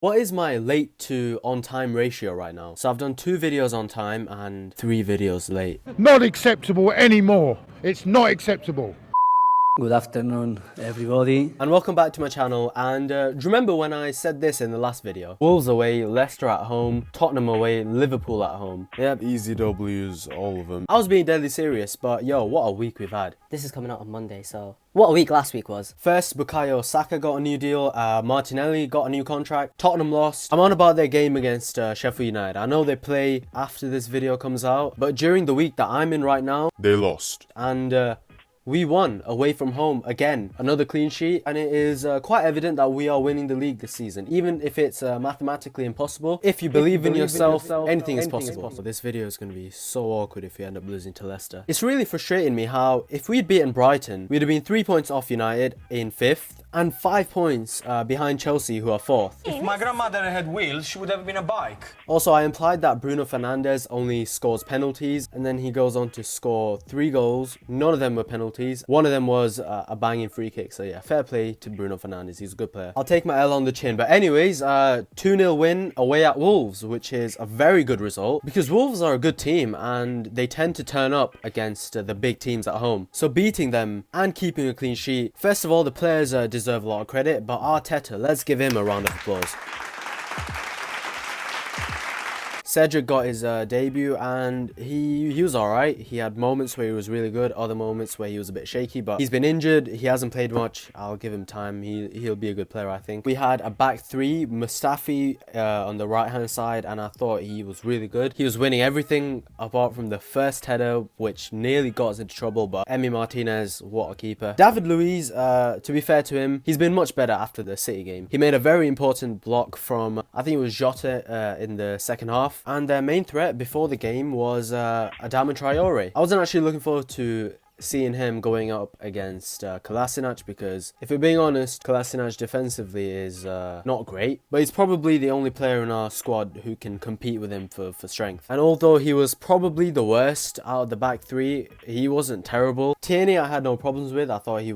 What is my late to on time ratio right now? So I've done 2 videos on time and 3 videos late. Not acceptable anymore. It's not acceptable. Good afternoon, everybody. And welcome back to my channel. And do you remember when I said this in the last video? Wolves away, Leicester at home, Tottenham away, Liverpool at home. Yep, easy W's, all of them. I was being deadly serious, but yo, what a week we've had. This is coming out on Monday, so what a week last week was. First, Bukayo Saka got a new deal, Martinelli got a new contract, Tottenham lost. I'm on about their game against Sheffield United. I know they play after this video comes out, but during the week that I'm in right now, they lost. And we won away from home again, another clean sheet, and it is quite evident that we are winning the league this season, even if it's mathematically impossible. If you believe in yourself, anything is possible. So this video is going to be so awkward if we end up losing to Leicester. It's really frustrating me how if we'd beaten Brighton, we'd have been 3 points off United in 5th and 5 points behind Chelsea, who are 4th. If my grandmother had wheels, she would have been a bike. Also, I implied that Bruno Fernandes only scores penalties, and then he goes on to score 3 goals. None of them were penalties. One of them was a banging free kick. So yeah, fair play to Bruno Fernandes. He's a good player. I'll take my L on the chin. But anyways, 2-0 win away at Wolves, which is a very good result because Wolves are a good team and they tend to turn up against the big teams at home. So beating them and keeping a clean sheet. First of all, the players deserve a lot of credit, but Arteta, let's give him a round of applause. Cedric got his debut and he was alright. He had moments where he was really good, other moments where he was a bit shaky, but he's been injured. He hasn't played much. I'll give him time. He'll be a good player, I think. We had a back three, Mustafi on the right hand side, and I thought he was really good. He was winning everything apart from the first header, which nearly got us into trouble, but Emi Martinez, what a keeper. David Luiz, to be fair to him, he's been much better after the City game. He made a very important block from, I think it was Jota in the second half. And their main threat before the game was Adama Traore. I wasn't actually looking forward to seeing him going up against Kolasinac because, if we're being honest, Kolasinac defensively is not great, but he's probably the only player in our squad who can compete with him for strength. And although he was probably the worst out of the back three, he wasn't terrible. Tierney I had no problems with. I thought he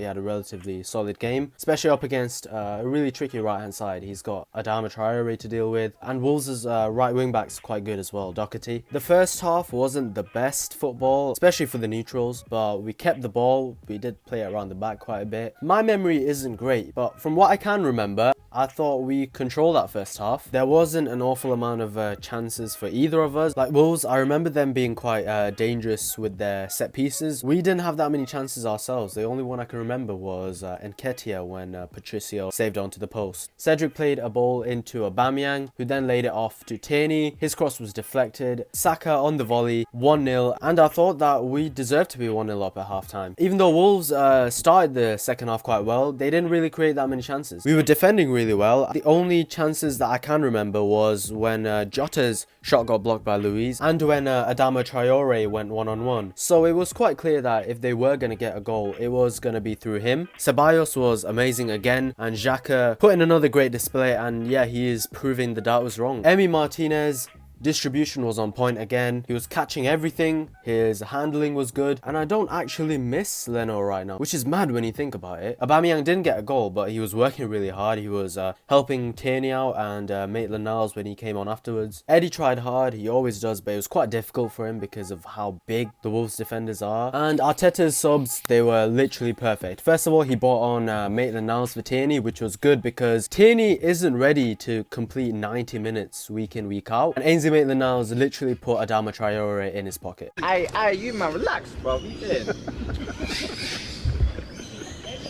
had a relatively solid game, especially up against a really tricky right hand side. He's got Adama Traore to deal with, and Wolves' right wing back's quite good as well, Doherty. The first half wasn't the best football, especially for the neutrals, but we kept the ball. We did play it around the back quite a bit. My memory isn't great, but from what I can remember, I thought we controlled that first half. There wasn't an awful amount of chances for either of us. Like Wolves, I remember them being quite dangerous with their set pieces. We didn't have that many chances ourselves. The only one I can remember was Nketiah when Patricio saved onto the post. Cedric played a ball into Aubameyang, who then laid it off to Tierney. His cross was deflected. Saka on the volley, 1-0, and I thought that we deserved to be 1-0 up at half-time. Even though Wolves started the second half quite well, they didn't really create that many chances. We were defending really well. The only chances that I can remember was when Jota's shot got blocked by Luiz and when Adama Traore went one-on-one. So it was quite clear that if they were going to get a goal, it was going to be through him. Ceballos was amazing again, and Xhaka put in another great display, and yeah, he is proving the doubt was wrong. Emi Martinez, distribution was on point again. He was catching everything. His handling was good. And I don't actually miss Leno right now, which is mad when you think about it. Aubameyang didn't get a goal, but he was working really hard. He was helping Tierney out and Maitland-Niles when he came on afterwards. Eddie tried hard. He always does, but it was quite difficult for him because of how big the Wolves defenders are. And Arteta's subs, they were literally perfect. First of all, he brought on Maitland-Niles for Tierney, which was good because Tierney isn't ready to complete 90 minutes week in, week out. And Ainsley Maitland-Niles literally put Adama Traore in his pocket. Hey, you man, relax, bro. You did. I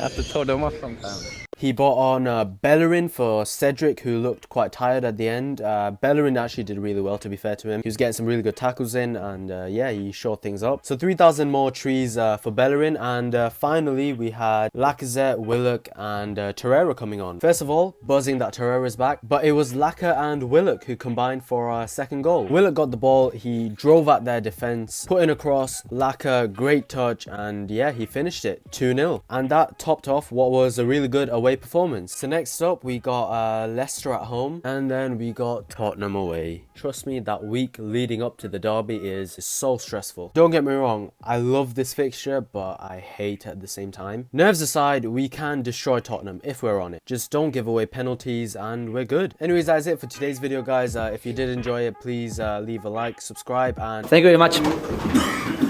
have to tell them off sometimes. He brought on Bellerin for Cedric, who looked quite tired at the end. Bellerin actually did really well, to be fair to him. He was getting some really good tackles in, and yeah, he showed things up. So 3,000 more trees for Bellerin, and finally we had Lacazette, Willock, and Torreira coming on. First of all, buzzing that Torreira's back, but it was Laka and Willock who combined for our second goal. Willock got the ball, he drove at their defense, put in a cross, Laka, great touch, and yeah, he finished it 2-0. And that topped off what was a really good away away performance. So next up, we got Leicester at home, and then we got Tottenham away. Trust me, that week leading up to the derby is so stressful. Don't get me wrong, I love this fixture, but I hate it at the same time. Nerves aside, we can destroy Tottenham if we're on it. Just don't give away penalties and we're good. Anyways, that's it for today's video, guys. If you did enjoy it, please leave a like, subscribe, and Thank you very much.